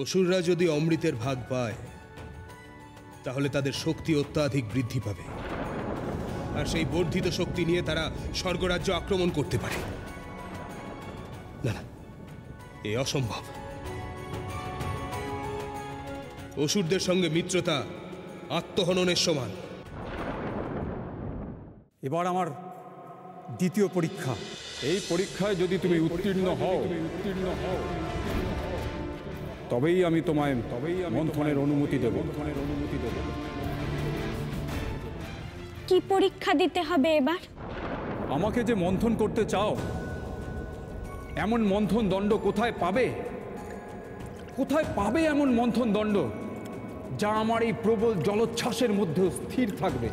অসুররা যদি অমৃতের ভাগ পায় তাহলে তাদের শক্তি অত্যাধিক বৃদ্ধি পাবে, আর সেই বর্ধিত শক্তি নিয়ে তারা স্বর্গরাজ্য আক্রমণ করতে পারে। না না, এ অসম্ভব। অসুরদের সঙ্গে মিত্রতা আত্মহননের সমান। এবার আমার দ্বিতীয় পরীক্ষা। এই পরীক্ষায় যদি তুমি উত্তীর্ণ হও তবেই আমি তোমায় মন্থনের অনুমতি দেব। কি পরীক্ষা দিতে হবে এবার? আমাকে যে মন্থন করতে চাও, এমন মন্থন দণ্ড কোথায় পাবে? কোথায় পাবে এমন মন্থন দণ্ড যা আমার এই প্রবল জলোচ্ছ্বাসের মধ্যেও স্থির থাকবে?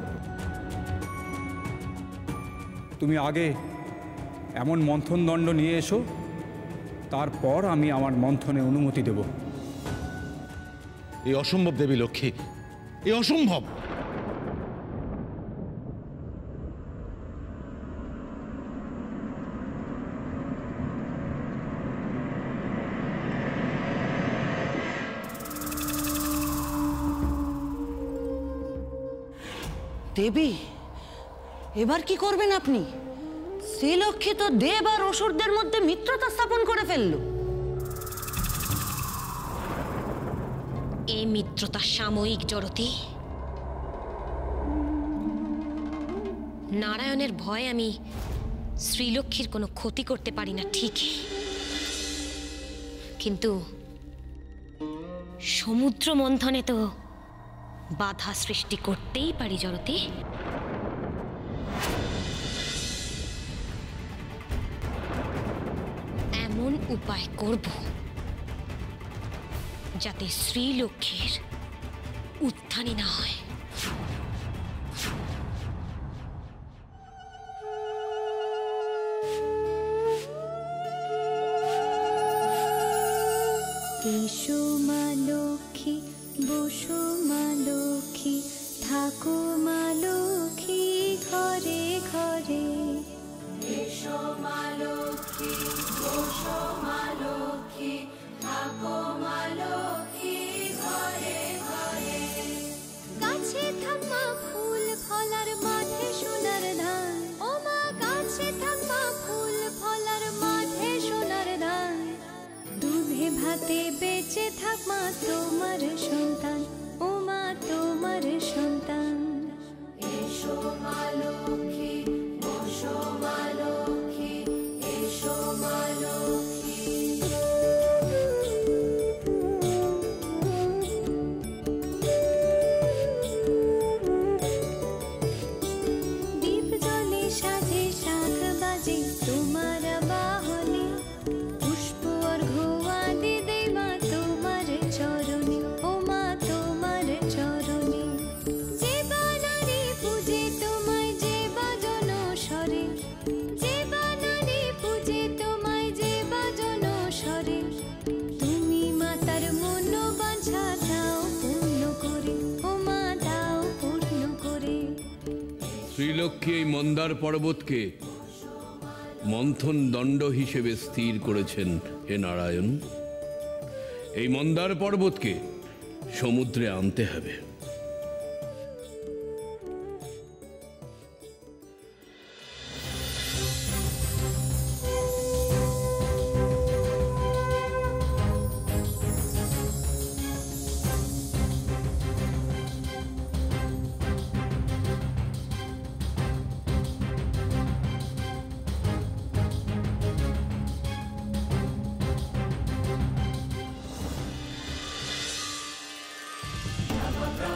তুমি আগে এমন মন্থন দণ্ড নিয়ে এসো, তারপর আমি আমার মন্থনে অনুমতি দেব। এই অসম্ভব দেবী লক্ষ্মী, এই অসম্ভব। দেবী, এবার কি করবেন আপনি? শ্রীলক্ষ্মী তো দেব আর অসুরদের মধ্যে মিত্রতা স্থাপন করে ফেলল। এই মিত্রতা সাময়িক জড়তি। নারায়ণের ভয়ে আমি শ্রীলক্ষ্মীর কোনো ক্ষতি করতে পারি না ঠিকই, কিন্তু সমুদ্র মন্থনে তো বাধা সৃষ্টি করতেই পারি জড়তি। এমন উপায় করব যাতে শ্রীলক্ষ্মীর উত্থানই না হয়। এসো মা লক্ষ্মী, বসো মা লক্ষ্মী, থাকো মা লক্ষ্মী ঘরে ঘরে। এসো মা লক্ষ্মী, বসো মা লক্ষ্মী, থাকো মা লক্ষ্মী ঘরে ঘরে। গাছে থাকা ফুল ফলার মাঠে সোনার ধান, ও মা গাছে থাকা ফুল ফলার মাঠে সোনার ধান। দুধে ভাতে বেঁচে থাক মা তোমার সন্তান, ও মা তোমার সন্তান। এসো মা লক্ষ্মী, বসো মা লক্ষ্মী, এসো মা লক্ষ্মী। দীপ জলে সাজে শাখ বাজে তোমার বাহনে, পুষ্প অর্ঘ্য আদি দেই মা তোমার চরণে, ও মা তোমার চরণে। যে বানারে পূজে তোমায় যে বাজন স্বরে, যে বানারে পূজে তোমায় যে বাজন স্বরে। তুমি মাতার মন বাঞ্ছা দাও পূর্ণ করে, ও মা দাও পূর্ণ করে। শ্রীলক্ষ্মী এই মন্দার পর্বতকে মন্থন দণ্ড হিসেবে স্থির করেছেন। হে নারায়ণ, এই মন্দার পর্বতকে সমুদ্রে আনতে হবে। নমঃ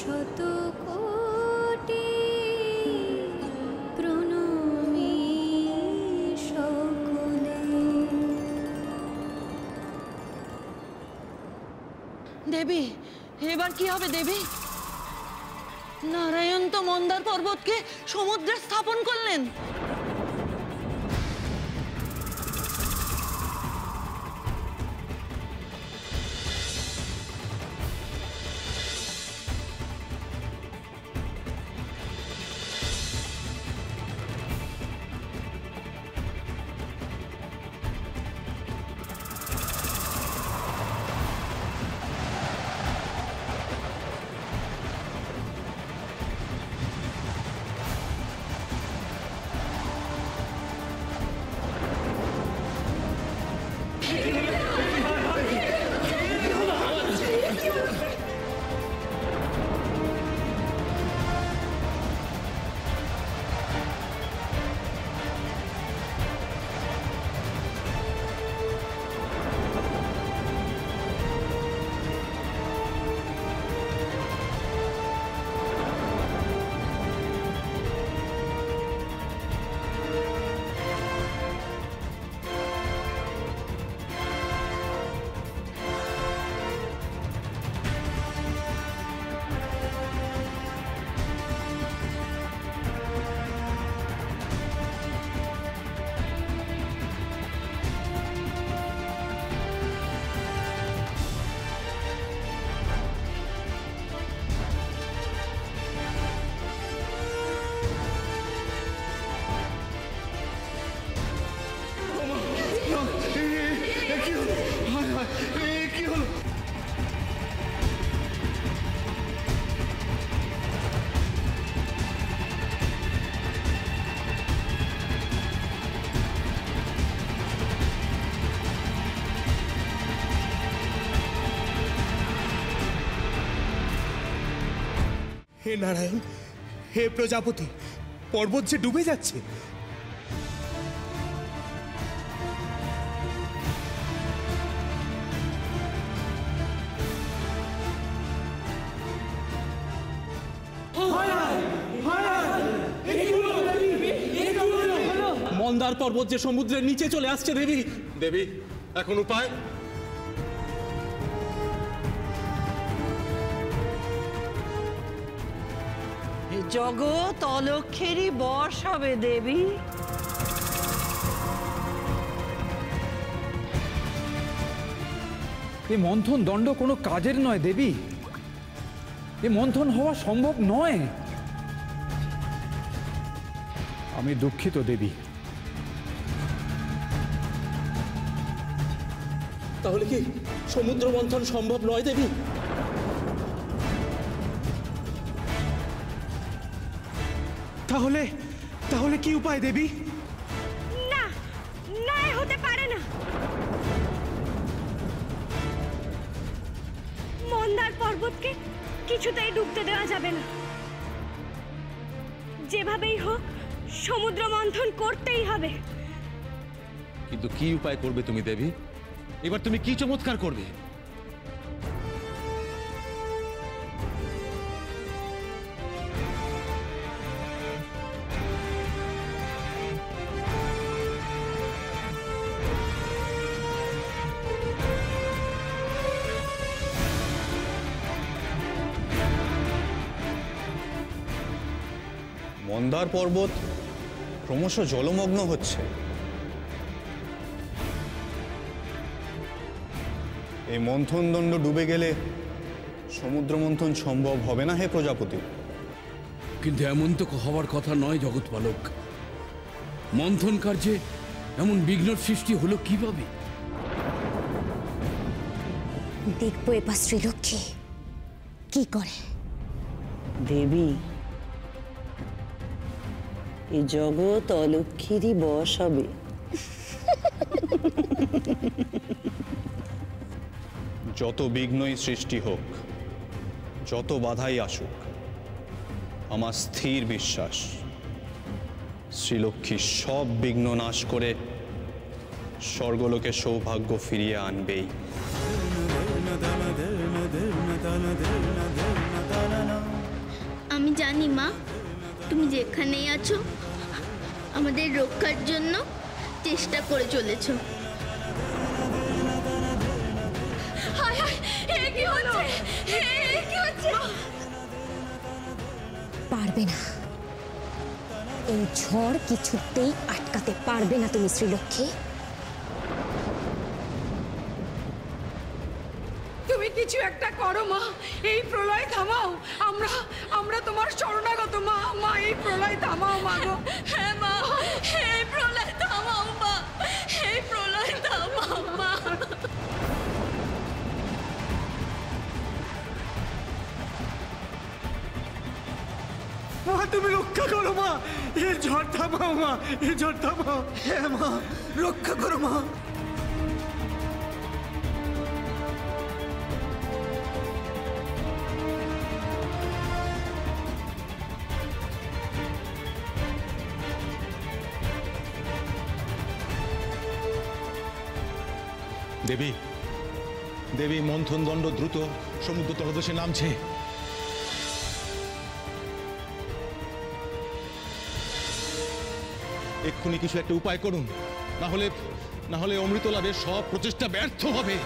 শত কোটি প্রণমী সকলে। দেবী, এবার কি হবে দেবী? নারায়ণ তো মন্দার পর্বতকে সমুদ্রে স্থাপন করলেন। হে নারায়ণ, হে প্রজাপতি, পর্বত যে ডুবে যাচ্ছে। মন্দার পর্বত যে সমুদ্রের নিচে চলে আসছে দেবী। দেবী, এখন উপায়? জগৎ অলক্ষেরই বশ হবে দেবী। এ মন্থন দণ্ড কোনো কাজের নয় দেবী। এ মন্থন হওয়া সম্ভব নয়। আমি দুঃখিত দেবী। তাহলে কি সমুদ্র মন্থন সম্ভব নয় দেবী? তাহলে তাহলে কি উপায় দেবী? না, না, এ হতে পারে না। মন্দার পর্বতকে কিছুতেই ডুবতে দেওয়া যাবে না। যেভাবেই হোক সমুদ্র মন্থন করতেই হবে। কিন্তু কি উপায় করবে তুমি দেবী? এবার তুমি কি চমৎকার করবে? মন্দার পর্বত ক্রমশ জলমগ্ন হচ্ছে। এই মন্থন দণ্ড ডুবে গেলে সমুদ্র মন্থন সম্ভব হবে না হে প্রজাপতি। কিন্তু এমন তো হওয়ার কথা নয় জগৎপালক। মন্থন কার্যে এমন বিঘ্ন সৃষ্টি হলো কিভাবে? দেখবো এবার শ্রীলক্ষ্মী কি করে। দেবী, এই জগৎ অলক্ষীরই বশ হবে। যত বিঘ্নই সৃষ্টি হোক, যত বাধাই আসুক, আমার স্থির বিশ্বাস শ্রীলক্ষ্মী সব বিঘ্ন নাশ করে স্বর্গলোকে সৌভাগ্য ফিরিয়ে আনবেই। জানি মা, তুমি যেখানেই আছো আমাদের রক্ষার জন্য চেষ্টা করে চলেছো। পারবে না, এই ঝড় কিছুতেই আটকাতে পারবে না তুমি শ্রীলক্ষ্মী। তুমি কিছু একটা করো মা, এই প্রলয় থামাও। আমরা তোমার শরণাগত মা। মা, এই প্রলয় থামাও মা গো। হ্যাঁ মা, এই প্রলয় থামাও মা, এই প্রলয় থামাও মা। মা তুমি রক্ষা করো মা, এ ঝড় থামাও মা, এ ঝড় থামাও। হ্যাঁ মা, রক্ষা করো মা। দেবী, দেবী, মন্থন দণ্ড দ্রুত সমুদ্র তলদেশে নামছে। এক্ষুনি কিছু একটা উপায় করুন, না হলে অমৃত লাভের সব প্রচেষ্টা ব্যর্থ হবে।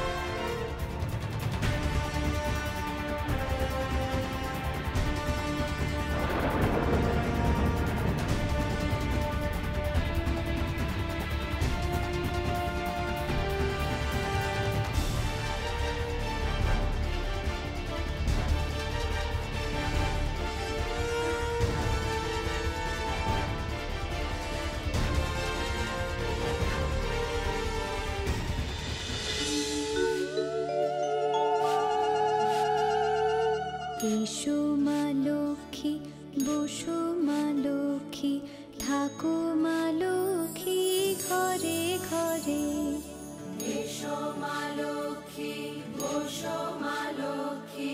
এসো মা লক্ষ্মী, বসো মা লক্ষ্মী, থাকো মা লক্ষ্মী ঘরে ঘরে। এসো মা লক্ষ্মী, বসো মা লক্ষ্মী,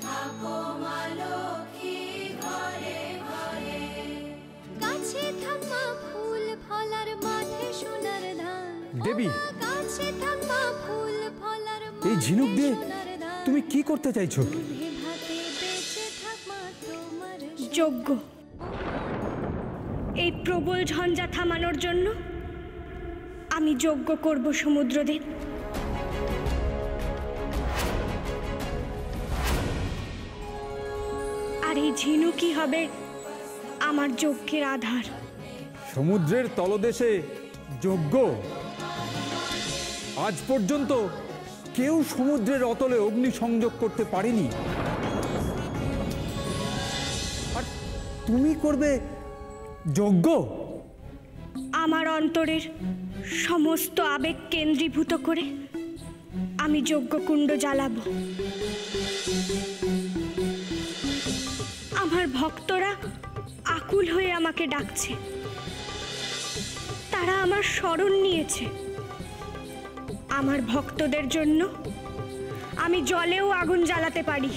থাকো মা লক্ষ্মী ঘরে ঘরে। গাছে থাকা ফুল ফলার মাঠে সোনার ধান। দেবী, গাছে থাকা ফুল ফলার এই ঝিনুক দিয়ে তুমি কি করতে চাইছো? যজ্ঞ। এই প্রবল ঝঞ্ঝা থামানোর জন্য আমি যজ্ঞ করব সমুদ্রদেব। আর এই ঝিনুকই হবে আমার যজ্ঞের আধার। সমুদ্রের তলদেশে যজ্ঞ? আজ পর্যন্ত কেউ সমুদ্রের অতলে অগ্নি সংযোগ করতে পারেনি, আর তুমি করবে যজ্ঞ? আমার অন্তরের সমস্ত আবেগ কেন্দ্রীভূত করে আমি যজ্ঞকুণ্ড জ্বালাবো। আমার ভক্তরা আকুল হয়ে আমাকে ডাকছে, তারা আমার শরণ নিয়েছে। আমার ভক্তদের জন্য আমি জলেও আগুন জ্বালাতে পারি।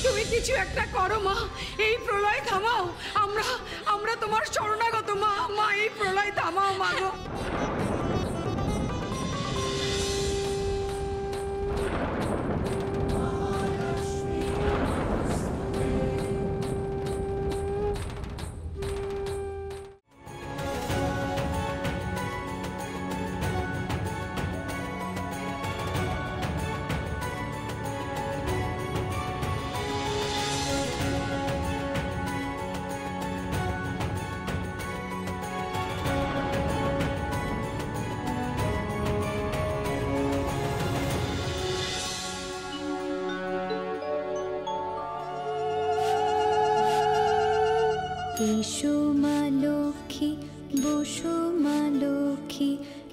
তুমি কিছু একটা করো মা, এই প্রলয় থামাও। আমরা তোমার শরণাগত মা। মা, এই প্রলয় থামাও মা গো। এসো মা লক্ষ্মী, বসো মা লক্ষ্মী,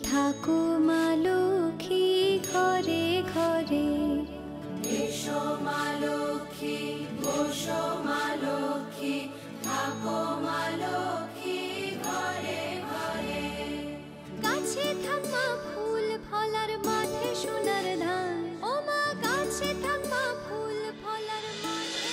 থাকো মা লক্ষ্মী ঘরে ঘরে। এসো মা লক্ষ্মী, বসো মা লক্ষ্মী, থাকো মা লক্ষ্মী ঘরে ঘরে। গাছে থাকা ফুল ফলার মাঠে সোনার ধান। ও মা, গাছে থাকা ফুল ফলার মাঠে।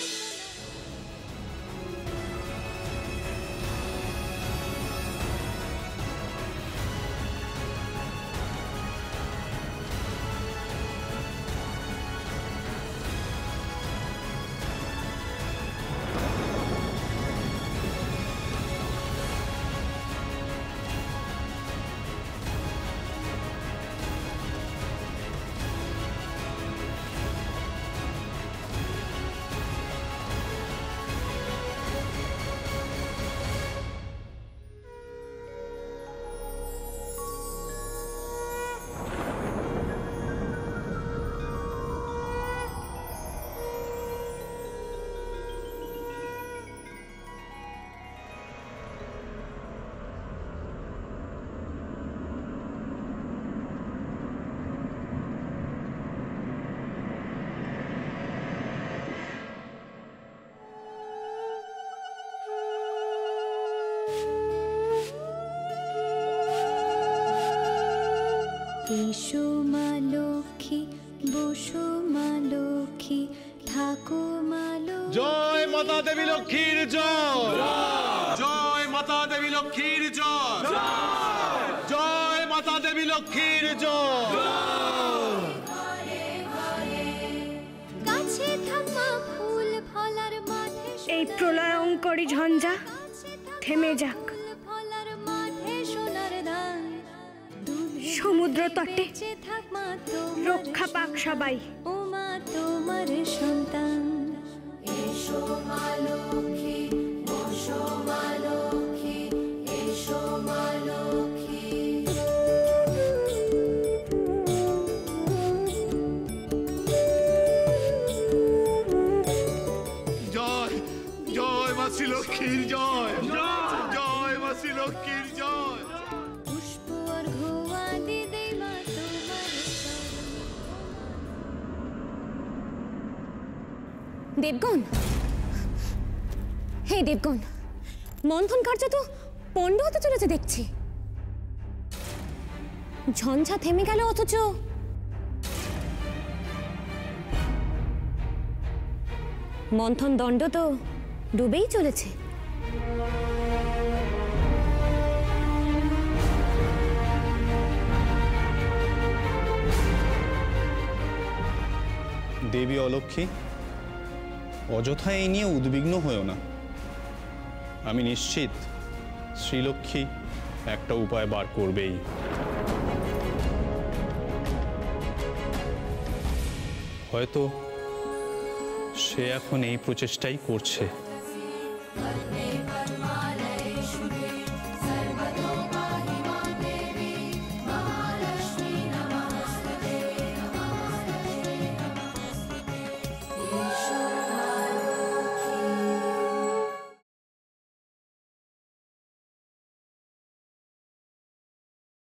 এসো মা লক্ষ্মী, বসো মা লক্ষ্মী, থাকো মা লক্ষ্মী। জয় মাতা দেবী লক্ষ্মীর জয়, জয় মাতা দেবী লক্ষ্মীর জয়, জয় মাতা দেবী লক্ষ্মীর জয়। গাছে থাকা ফুল ফলার মাঠে, এই প্রলয়ঙ্করী ঝঞ্ঝা থেমে যাক। ফলার মাঠে সোনার ধান, সমুদ্র তটে থাক মা রক্ষা পাক সবাই। ও মা তোমার সন্তান। এসো মা লক্ষ্মী, বসো মা লক্ষ্মী, এসো মা লক্ষ্মী। জয় জয় মাসি লক্ষ্মীর জয়, জয় মাসি লক্ষ্মীর জয়। পুষ্প আর ঘোয়া দিদে মা তোমার দেবগণ, হে দেবগণ, মন্থন কার্য তো পণ্ড হতে চলেছে দেখছি। ঝঞ্ঝা থেমে গেল, অথচ মন্থন দণ্ড তো ডুবেই চলেছে। দেবী অলক্ষ্মী, অযথা এই নিয়ে উদ্বিগ্ন হয়েও না। আমি নিশ্চিত শ্রীলক্ষ্মী একটা উপায় বার করবেই। হয়তো সে এখন এই প্রচেষ্টাই করছে।